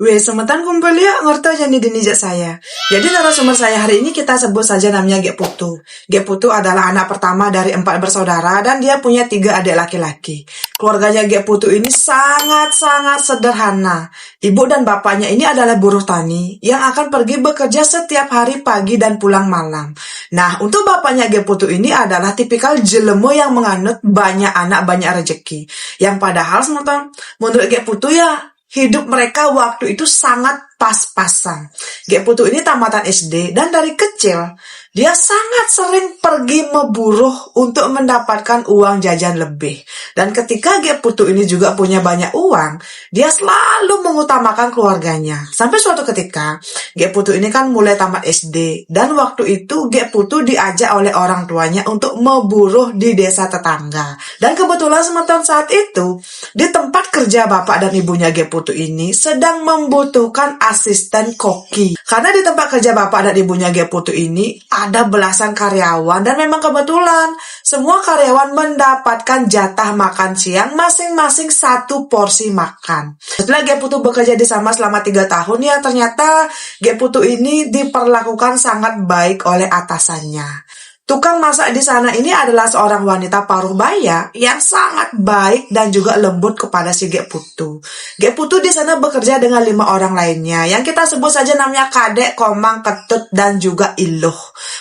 Weh, semetan kumpul ya ngerti aja nih dinijak saya. Jadi narasumber saya hari ini kita sebut saja namanya Gek Putu. Gek Putu adalah anak pertama dari 4 bersaudara dan dia punya 3 adik laki-laki. Keluarganya Gek Putu ini sangat-sangat sederhana. Ibu dan bapaknya ini adalah buruh tani yang akan pergi bekerja setiap hari pagi dan pulang malam. Nah, untuk bapaknya Gek Putu ini adalah tipikal jelemu yang menganut banyak anak banyak rezeki. Yang padahal semetan menurut Gek Putu ya hidup mereka waktu itu sangat pas-pasan. Gek Putu ini tamatan SD dan dari kecil dia sangat sering pergi memburuh untuk mendapatkan uang jajan lebih. Dan ketika Gek Putu ini juga punya banyak uang, dia selalu mengutamakan keluarganya. Sampai suatu ketika, Gek Putu ini kan mulai tamat SD dan waktu itu Gek Putu diajak oleh orang tuanya untuk memburuh di desa tetangga. Dan kebetulan semeton saat itu, di tempat kerja bapak dan ibunya Gek Putu ini sedang membutuhkan asisten koki. Karena di tempat kerja bapak dan ibunya Gek Putu ini ada belasan karyawan dan memang kebetulan semua karyawan mendapatkan jatah makan siang masing-masing 1 porsi makan. Setelah Gek Putu bekerja di sana selama 3 tahun ya ternyata Gek Putu ini diperlakukan sangat baik oleh atasannya. Tukang masak di sana ini adalah seorang wanita paruh baya yang sangat baik dan juga lembut kepada si Gek Putu. Gek Putu di sana bekerja dengan 5 orang lainnya yang kita sebut saja namanya Kadek, Komang, Ketut, dan juga Iluh.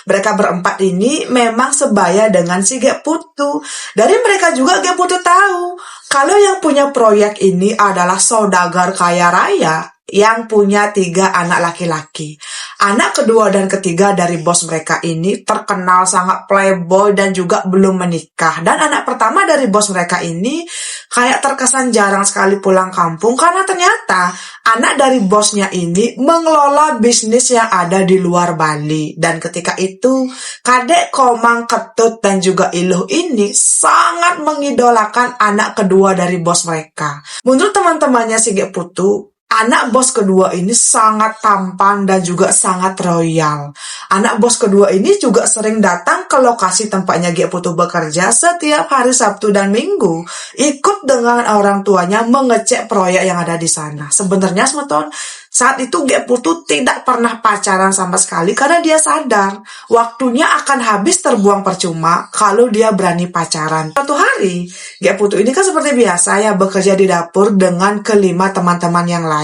Mereka berempat ini memang sebaya dengan si Gek Putu. Dari mereka juga Gek Putu tahu kalau yang punya proyek ini adalah saudagar kaya raya yang punya 3 anak laki-laki. Anak kedua dan ketiga dari bos mereka ini terkenal sangat playboy dan juga belum menikah. Dan anak pertama dari bos mereka ini kayak terkesan jarang sekali pulang kampung karena ternyata anak dari bosnya ini mengelola bisnis yang ada di luar Bali. Dan ketika itu Kadek, Komang, Ketut, dan juga Iluh ini sangat mengidolakan anak kedua dari bos mereka. Menurut teman-temannya si Gek Putu, anak bos kedua ini sangat tampan dan juga sangat royal. Anak bos kedua ini juga sering datang ke lokasi tempatnya Gek Putu bekerja setiap hari Sabtu dan Minggu. Ikut dengan orang tuanya mengecek proyek yang ada di sana. Sebenarnya semeton, saat itu Gek Putu tidak pernah pacaran sama sekali karena dia sadar waktunya akan habis terbuang percuma kalau dia berani pacaran. Suatu hari, Gek Putu ini kan seperti biasa ya bekerja di dapur dengan kelima teman-teman yang lain.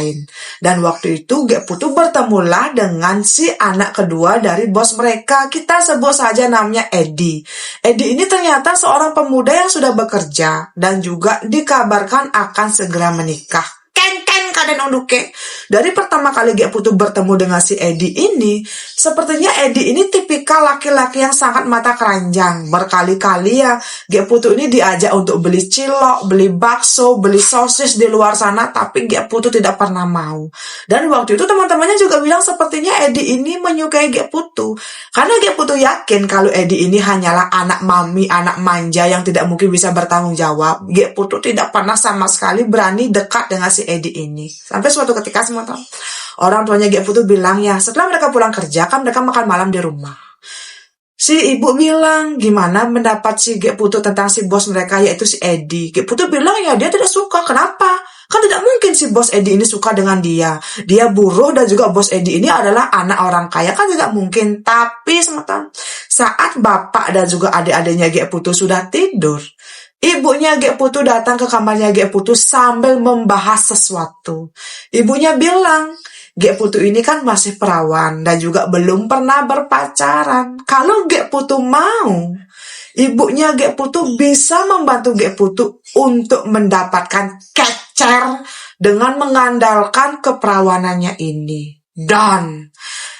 Dan waktu itu Gek Putu bertemulah dengan si anak kedua dari bos mereka. Kita sebut saja namanya Edi. Edi ini ternyata seorang pemuda yang sudah bekerja dan juga dikabarkan akan segera menikah. Kaden unduke. Dari pertama kali Gek Putu bertemu dengan si Edi ini, sepertinya Edi ini tipikal laki-laki yang sangat mata keranjang. Berkali-kali ya Gek Putu ini diajak untuk beli cilok, beli bakso, beli sosis di luar sana, tapi Gek Putu tidak pernah mau. Dan waktu itu teman-temannya juga bilang sepertinya Edi ini menyukai Gek Putu. Karena Gek Putu yakin kalau Edi ini hanyalah anak mami, anak manja yang tidak mungkin bisa bertanggung jawab. Gek Putu tidak pernah sama sekali berani dekat dengan si Edi ini. Sampai suatu ketika semua tahu, orang tuanya Gek Putu bilang ya setelah mereka pulang kerja kan mereka makan malam di rumah. Si ibu bilang gimana mendapat si Gek Putu tentang si bos mereka yaitu si Edi. Gek Putu bilang ya dia tidak suka. Kenapa? Kan tidak mungkin si bos Edi ini suka dengan dia. Dia buruh dan juga bos Edi ini adalah anak orang kaya. Kan tidak mungkin. Tapi semetan saat bapak dan juga adik-adiknya Gek Putu sudah tidur, ibunya Gek Putu datang ke kamarnya Gek Putu sambil membahas sesuatu. Ibunya bilang, Gek Putu ini kan masih perawan dan juga belum pernah berpacaran. Kalau Gek Putu mau, ibunya Gek Putu bisa membantu Gek Putu untuk mendapatkan kecer dengan mengandalkan keperawanannya ini. Dan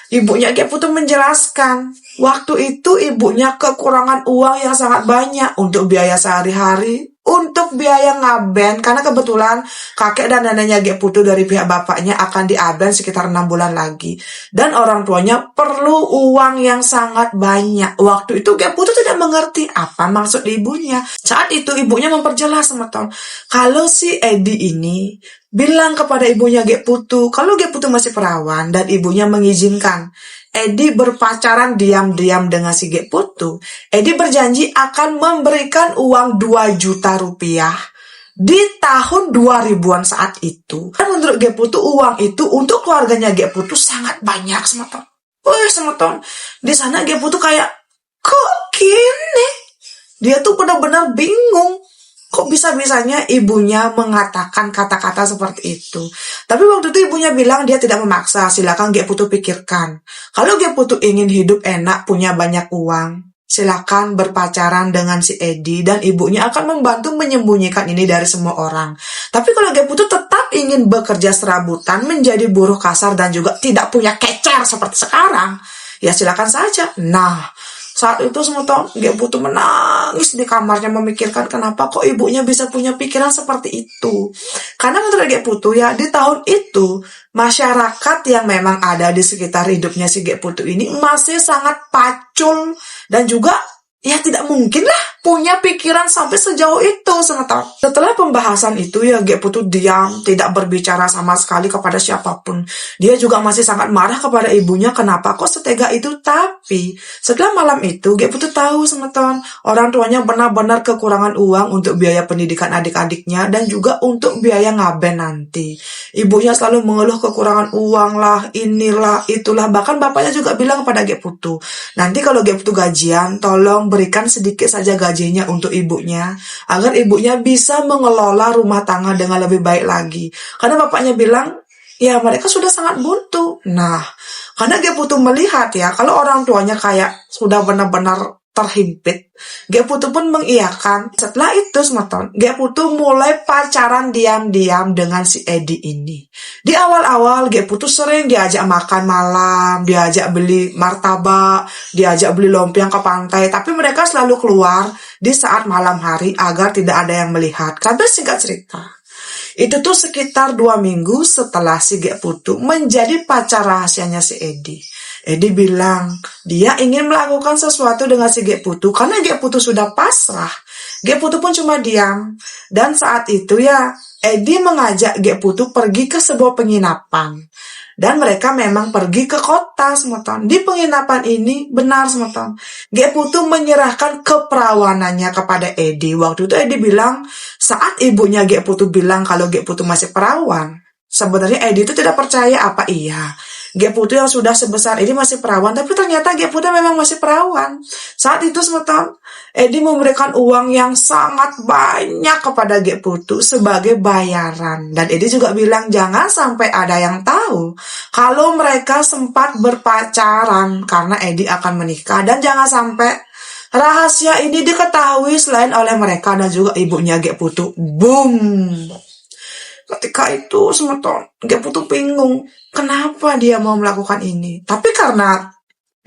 ibunya Gek Putu menjelaskan, waktu itu ibunya kekurangan uang yang sangat banyak untuk biaya sehari-hari, untuk biaya ngaben, karena kebetulan kakek dan neneknya Gek Putu dari pihak bapaknya akan diaben sekitar 6 bulan lagi. Dan orang tuanya perlu uang yang sangat banyak. Waktu itu Gek Putu tidak mengerti apa maksud ibunya. Saat itu ibunya memperjelas semeton, kalau si Edi ini bilang kepada ibunya Gek Putu, kalau Gek Putu masih perawan dan ibunya mengizinkan Edi berpacaran diam-diam dengan si Gek Putu, Edi berjanji akan memberikan uang 2 juta rupiah di tahun 2000-an saat itu. Dan menurut Geputu uang itu untuk keluarganya Geputu sangat banyak, semeton. Wih, semeton. Di sana Geputu kayak, kok gini? Dia tuh benar-benar bingung. Kok bisa-bisanya ibunya mengatakan kata-kata seperti itu. Tapi waktu itu ibunya bilang dia tidak memaksa, silakan Geputu pikirkan. Kalau Geputu ingin hidup enak, punya banyak uang, silakan berpacaran dengan si Edi dan ibunya akan membantu menyembunyikan ini dari semua orang. Tapi kalau Geputu tetap ingin bekerja serabutan, menjadi buruh kasar dan juga tidak punya kecer seperti sekarang, ya silakan saja. Nah, saat itu semeton Geputu menangis di kamarnya memikirkan kenapa kok ibunya bisa punya pikiran seperti itu. Karena menurut Geputu ya di tahun itu masyarakat yang memang ada di sekitar hidupnya si Geputu ini masih sangat pacul dan juga ya tidak mungkin lah punya pikiran sampai sejauh itu semeton. Setelah pembahasan itu ya Geputu diam, tidak berbicara sama sekali kepada siapapun. Dia juga masih sangat marah kepada ibunya kenapa kok setega itu. Tapi setelah malam itu Geputu tahu semeton orang tuanya benar-benar kekurangan uang untuk biaya pendidikan adik-adiknya dan juga untuk biaya ngaben nanti. Ibunya selalu mengeluh kekurangan uang lah, inilah, itulah. Bahkan bapaknya juga bilang kepada Geputu, nanti kalau Geputu gajian tolong berikan sedikit saja gajinya untuk ibunya, agar ibunya bisa mengelola rumah tangga dengan lebih baik lagi. Karena bapaknya bilang, ya mereka sudah sangat buntu. Nah, karena Geputu melihat ya, kalau orang tuanya kayak sudah benar-benar terhimpit, Geputu pun mengiyakan. Setelah itu semeton, Geputu mulai pacaran diam-diam dengan si Edi ini. Di awal-awal Geputu sering diajak makan malam, diajak beli martabak, diajak beli lompiang ke pantai, tapi mereka selalu keluar di saat malam hari agar tidak ada yang melihat. Sampai singkat cerita, itu tuh sekitar 2 minggu setelah si Geputu menjadi pacar rahasianya si Edi. Edi bilang dia ingin melakukan sesuatu dengan si Geputu karena Geputu sudah pasrah. Geputu pun cuma diam. Dan saat itu ya Edi mengajak Geputu pergi ke sebuah penginapan. Dan mereka memang pergi ke kota semeton. Di penginapan ini benar semeton, Geputu menyerahkan keperawanannya kepada Edi. Waktu itu Edi bilang saat ibunya Geputu bilang kalau Geputu masih perawan, sebenarnya Edi itu tidak percaya apa iya Geputu yang sudah sebesar ini masih perawan, tapi ternyata Geputu memang masih perawan. Saat itu semeton Edi memberikan uang yang sangat banyak kepada Geputu sebagai bayaran. Dan Edi juga bilang jangan sampai ada yang tahu kalau mereka sempat berpacaran karena Edi akan menikah. Dan jangan sampai rahasia ini diketahui selain oleh mereka dan juga ibunya Geputu. Boom! Ketika itu semeton Geputu bingung kenapa dia mau melakukan ini. Tapi karena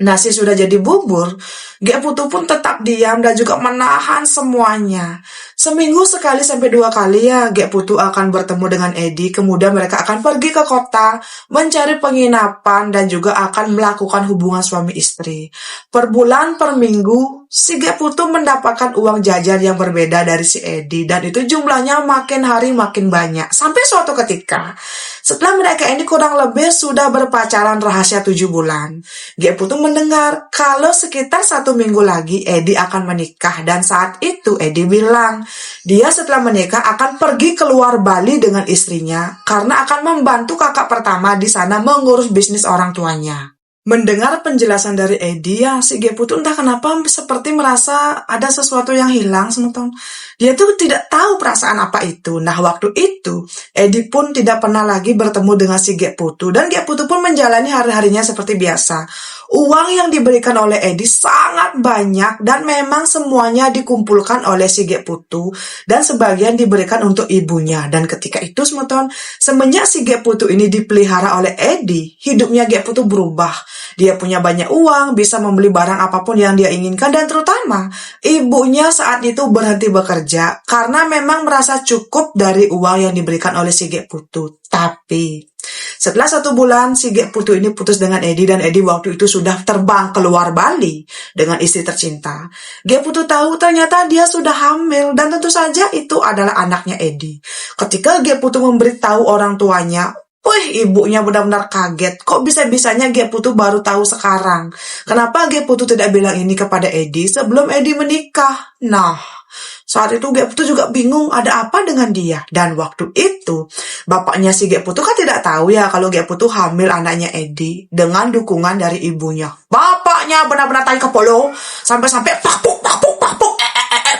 nasi sudah jadi bubur, Geputu pun tetap diam dan juga menahan semuanya. Seminggu sekali sampai 2 kali ya Geputu akan bertemu dengan Edi. Kemudian mereka akan pergi ke kota mencari penginapan dan juga akan melakukan hubungan suami istri. Per bulan, per minggu, si Geputu mendapatkan uang jajan yang berbeda dari si Edi. Dan itu jumlahnya makin hari makin banyak. Sampai suatu ketika, setelah mereka ini kurang lebih sudah berpacaran rahasia 7 bulan, Geputu mendengar kalau sekitar 1 minggu lagi Edi akan menikah. Dan saat itu Edi bilang dia setelah menikah akan pergi keluar Bali dengan istrinya karena akan membantu kakak pertama di sana mengurus bisnis orang tuanya. Mendengar penjelasan dari Edi ya si Geputu entah kenapa seperti merasa ada sesuatu yang hilang semeton. Dia tuh tidak tahu perasaan apa itu. Nah waktu itu Edi pun tidak pernah lagi bertemu dengan si Geputu dan Geputu pun menjalani hari-harinya seperti biasa. Uang yang diberikan oleh Edi sangat banyak dan memang semuanya dikumpulkan oleh si Geputu dan sebagian diberikan untuk ibunya. Dan ketika itu semeton, semenjak si Geputu ini dipelihara oleh Edi, hidupnya Geputu berubah. Dia punya banyak uang, bisa membeli barang apapun yang dia inginkan, dan terutama ibunya saat itu berhenti bekerja karena memang merasa cukup dari uang yang diberikan oleh si Geputu. Tapi setelah 1 bulan si Geputu ini putus dengan Edi dan Edi waktu itu sudah terbang keluar Bali dengan istri tercinta. Geputu tahu ternyata dia sudah hamil dan tentu saja itu adalah anaknya Edi. Ketika Geputu memberitahu orang tuanya, ibunya benar-benar kaget. Kok bisa-bisanya Geputu baru tahu sekarang? Kenapa Geputu tidak bilang ini kepada Edi sebelum Edi menikah? Nah, Saat itu Gek Putu juga bingung ada apa dengan dia. Dan waktu itu bapaknya si Gek Putu kan tidak tahu ya kalau Gek Putu hamil anaknya Edi dengan dukungan dari ibunya. Bapaknya benar-benar tarik kepala sampai-sampai pakpuk pakpuk pakpuk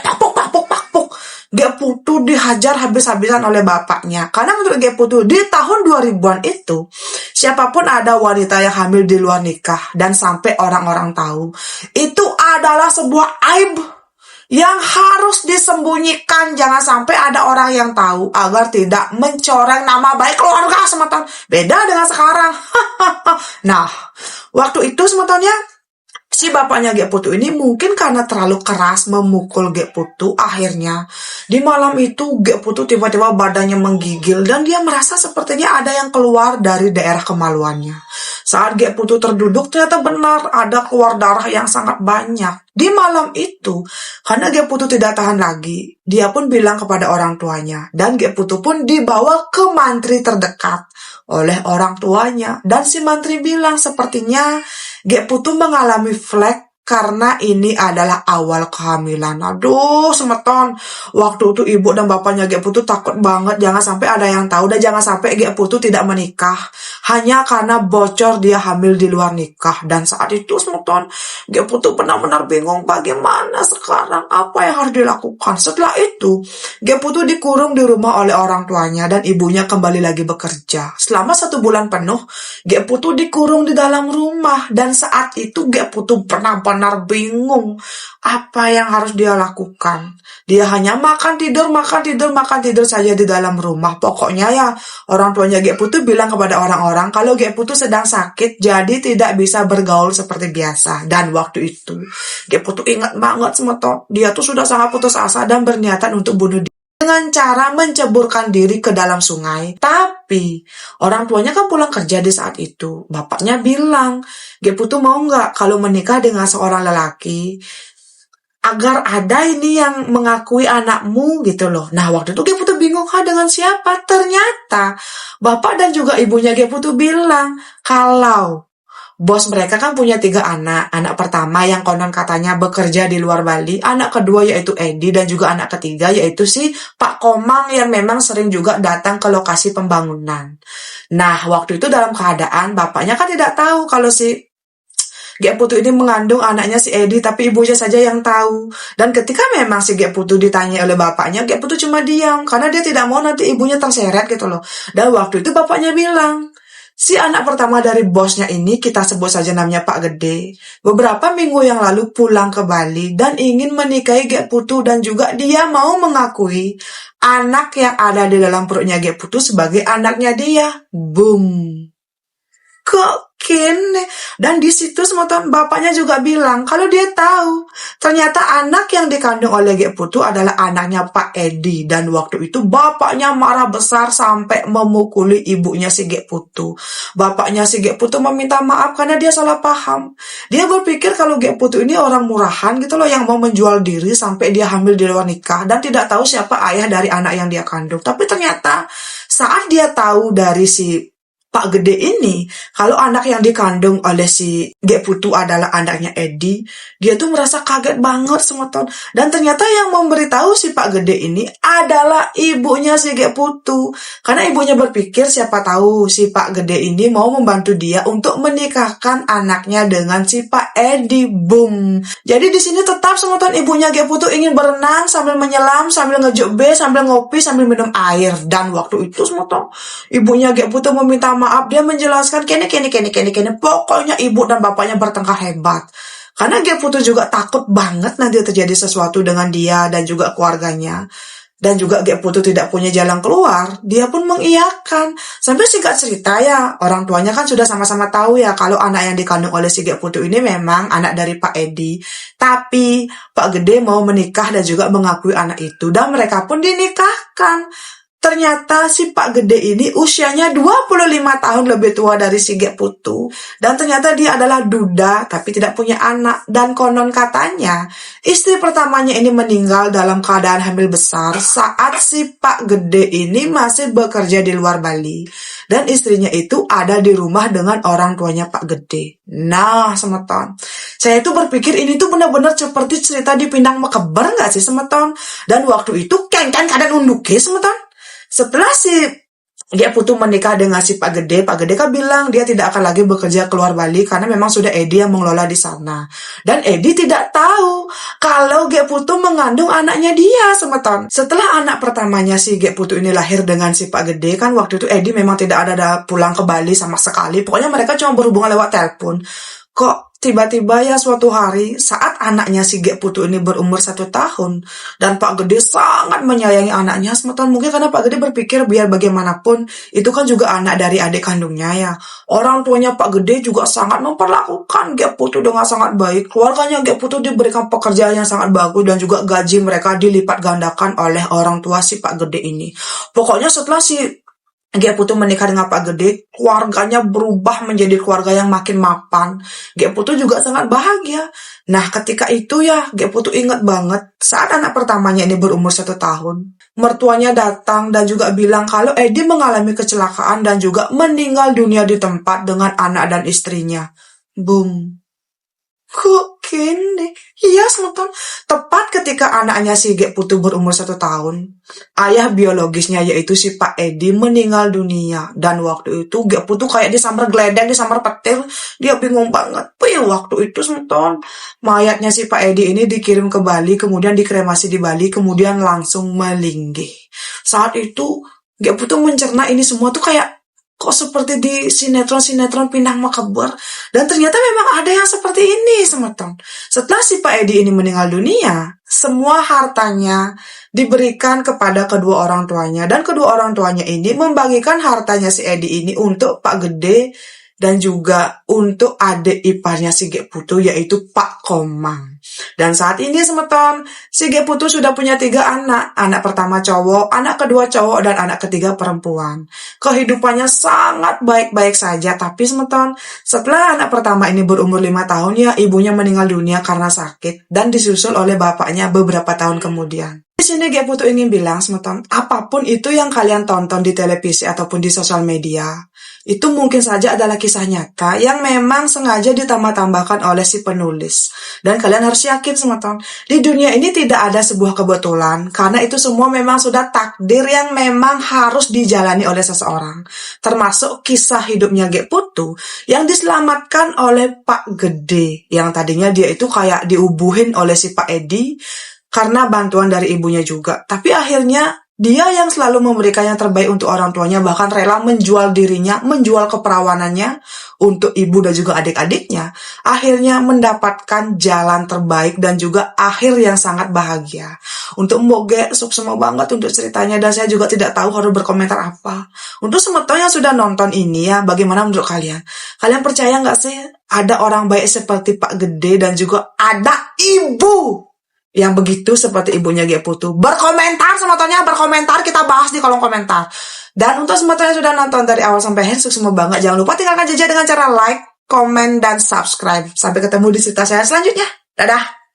pakpuk pakpuk pakpuk. Gek Putu dihajar habis-habisan oleh bapaknya. Karena menurut Gek Putu di tahun 2000-an itu siapapun ada wanita yang hamil di luar nikah dan sampai orang-orang tahu, itu adalah sebuah aib yang harus disembunyikan. Jangan sampai ada orang yang tahu agar tidak mencoreng nama baik keluarga semeton. Beda dengan sekarang. Nah, waktu itu semetonnya si bapaknya Gek Putu ini mungkin karena terlalu keras memukul Gek Putu, akhirnya di malam itu Gek Putu tiba-tiba badannya menggigil dan dia merasa sepertinya ada yang keluar dari daerah kemaluannya. Saat Gek Putu terduduk, ternyata benar ada keluar darah yang sangat banyak. Di malam itu, karena Gek Putu tidak tahan lagi, dia pun bilang kepada orang tuanya. Dan Gek Putu pun dibawa ke mantri terdekat oleh orang tuanya. Dan si mantri bilang sepertinya Gek Putu mengalami flek karena ini adalah awal kehamilan. Aduh, semeton. Waktu itu ibu dan bapaknya Gek Putu takut banget. Jangan sampai ada yang tahu dan jangan sampai Gek Putu tidak menikah. Hanya karena bocor dia hamil di luar nikah. Dan saat itu semeton, Gek Putu benar-benar bingung bagaimana sekarang, apa yang harus dilakukan. Setelah itu, Gek Putu dikurung di rumah oleh orang tuanya dan ibunya kembali lagi bekerja. Selama 1 bulan penuh, Gek Putu dikurung di dalam rumah. Dan saat itu Gek Putu benar-benar bingung apa yang harus dia lakukan. Dia hanya makan tidur saja di dalam rumah. Pokoknya ya, orang tuanya Gek Putu bilang kepada orang-orang kalau Gek Putu sedang sakit, jadi tidak bisa bergaul seperti biasa. Dan waktu itu, Gek Putu ingat banget semeton, dia tuh sudah sangat putus asa dan berniatan untuk bunuh diri dengan cara menceburkan diri ke dalam sungai. Tapi orang tuanya kan pulang kerja di saat itu. Bapaknya bilang, Gek Putu mau nggak kalau menikah dengan seorang lelaki agar ada ini yang mengakui anakmu gitu loh. Nah, waktu itu Gek Putu bingung dengan siapa. Ternyata bapak dan juga ibunya Gek Putu bilang kalau bos mereka kan punya 3 anak. Anak pertama yang konon katanya bekerja di luar Bali. Anak kedua yaitu Edi dan juga anak ketiga yaitu si Pak Komang yang memang sering juga datang ke lokasi pembangunan. Nah, waktu itu dalam keadaan bapaknya kan tidak tahu kalau si Gek Putu ini mengandung anaknya si Edi, tapi ibunya saja yang tahu. Dan ketika memang si Gek Putu ditanya oleh bapaknya, Gek Putu cuma diam karena dia tidak mau nanti ibunya terseret gitu loh. Dan waktu itu bapaknya bilang, si anak pertama dari bosnya ini, kita sebut saja namanya Pak Gede, beberapa minggu yang lalu pulang ke Bali dan ingin menikahi Gek Putu dan juga dia mau mengakui anak yang ada di dalam perutnya Gek Putu sebagai anaknya dia. Boom. Kok kene? Dan di situ semeton bapaknya juga bilang kalau dia tahu ternyata anak yang dikandung oleh Gek Putu adalah anaknya Pak Edi. Dan waktu itu bapaknya marah besar sampai memukuli ibunya si Gek Putu. Bapaknya si Gek Putu meminta maaf karena dia salah paham. Dia berpikir kalau Gek Putu ini orang murahan gitu loh yang mau menjual diri sampai dia hamil di luar nikah dan tidak tahu siapa ayah dari anak yang dia kandung. Tapi ternyata saat dia tahu dari si Pak Gede ini, kalau anak yang dikandung oleh si Gek Putu adalah anaknya Edi, dia tuh merasa kaget banget semeton. Dan ternyata yang memberitahu si Pak Gede ini adalah ibunya si Gek Putu. Karena ibunya berpikir siapa tahu si Pak Gede ini mau membantu dia untuk menikahkan anaknya dengan si Pak Edi. Boom. Jadi di sini tetap semeton ibunya Gek Putu ingin berenang sambil menyelam, sambil ngejuk be, sambil ngopi, sambil minum air. Dan waktu itu semeton ibunya Gek Putu meminta maaf, dia menjelaskan kene. Pokoknya ibu dan bapaknya bertengkar hebat. Karena Gek Putu juga takut banget nanti terjadi sesuatu dengan dia dan juga keluarganya. Dan juga Gek Putu tidak punya jalan keluar, dia pun mengiyakan. Sampai singkat cerita ya, orang tuanya kan sudah sama-sama tahu ya kalau anak yang dikandung oleh si Gek Putu ini memang anak dari Pak Edi. Tapi Pak Gede mau menikah dan juga mengakui anak itu. Dan mereka pun dinikahkan. Ternyata si Pak Gede ini usianya 25 tahun lebih tua dari si Gek Putu. Dan ternyata dia adalah duda tapi tidak punya anak. Dan konon katanya istri pertamanya ini meninggal dalam keadaan hamil besar saat si Pak Gede ini masih bekerja di luar Bali. Dan istrinya itu ada di rumah dengan orang tuanya Pak Gede. Nah, semeton, Saya itu berpikir ini tuh benar-benar seperti cerita di Pinang Mekeber nggak sih semeton? Dan waktu itu kan kadang unduke semeton. Setelah si dia Putu menikah dengan si Pak Gede kan bilang dia tidak akan lagi bekerja keluar Bali karena memang sudah Edi yang mengelola di sana. Dan Edi tidak tahu kalau Gek Putu mengandung anaknya dia semeton. Setelah anak pertamanya si Gek Putu ini lahir dengan si Pak Gede, kan waktu itu Edi memang tidak ada pulang ke Bali sama sekali. Pokoknya mereka cuma berhubungan lewat telepon. Kok tiba-tiba ya suatu hari saat anaknya si Gek Putu ini berumur 1 tahun dan Pak Gede sangat menyayangi anaknya semeton, mungkin karena Pak Gede berpikir biar bagaimanapun itu kan juga anak dari adik kandungnya ya. Orang tuanya Pak Gede juga sangat memperlakukan Gek Putu dengan sangat baik. Keluarganya Gek Putu diberikan pekerjaan yang sangat bagus dan juga gaji mereka dilipat gandakan oleh orang tua si Pak Gede ini. Pokoknya setelah si Gek Putu menikah dengan Pak Gede, keluarganya berubah menjadi keluarga yang makin mapan. Gek Putu juga sangat bahagia. Nah, ketika itu ya, Gek Putu ingat banget saat anak pertamanya ini berumur 1 tahun. Mertuanya datang dan juga bilang kalau Edi mengalami kecelakaan dan juga meninggal dunia di tempat dengan anak dan istrinya. Boom. Kok gini? Iya, semeton. Tepat ketika anaknya si Gek Putu berumur 1 tahun, ayah biologisnya yaitu si Pak Edi meninggal dunia. Dan waktu itu Gek Putu kayak disambar geledek, disambar petir. Dia bingung banget. Waktu itu semeton, mayatnya si Pak Edi ini dikirim ke Bali, kemudian dikremasi di Bali, kemudian langsung melinggih. Saat itu Gek Putu mencerna ini semua tuh kayak kok seperti di sinetron-sinetron Pinang Mekeber. Dan ternyata memang ada yang seperti ini, semeton. Setelah si Pak Edi ini meninggal dunia, semua hartanya diberikan kepada kedua orang tuanya. Dan kedua orang tuanya ini membagikan hartanya si Edi ini untuk Pak Gede dan juga untuk adik iparnya si Gek Putu yaitu Pak Komang. Dan saat ini semeton, si Gek Putu sudah punya 3 anak. Anak pertama cowok, anak kedua cowok, dan anak ketiga perempuan. Kehidupannya sangat baik-baik saja, tapi semeton, setelah anak pertama ini berumur 5 tahun ya, ibunya meninggal dunia karena sakit dan disusul oleh bapaknya beberapa tahun kemudian. Di sini Gek Putu ingin bilang semeton, apapun itu yang kalian tonton di televisi ataupun di sosial media, itu mungkin saja adalah kisah nyata yang memang sengaja ditambah-tambahkan oleh si penulis. Dan kalian harus yakin semeton, di dunia ini tidak ada sebuah kebetulan, karena itu semua memang sudah takdir yang memang harus dijalani oleh seseorang. Termasuk kisah hidupnya Gek Putu yang diselamatkan oleh Pak Gede, yang tadinya dia itu kayak diubuhin oleh si Pak Edi karena bantuan dari ibunya juga. Tapi akhirnya dia yang selalu memberikan yang terbaik untuk orang tuanya, bahkan rela menjual dirinya, menjual keperawanannya untuk ibu dan juga adik-adiknya. Akhirnya mendapatkan jalan terbaik dan juga akhir yang sangat bahagia. Untuk Mbok sukses banget untuk ceritanya dan saya juga tidak tahu harus berkomentar apa. Untuk semeton yang sudah nonton ini ya, bagaimana menurut kalian? Kalian percaya nggak sih ada orang baik seperti Pak Gede dan juga ada ibu yang begitu seperti ibunya Gek Putu? Berkomentar semetonnya, berkomentar, kita bahas di kolom komentar. Dan untuk semeton yang sudah nonton dari awal sampai akhir, sukses banget. Jangan lupa tinggalkan jejak dengan cara like, komen, dan subscribe. Sampai ketemu di cerita saya selanjutnya. Dadah!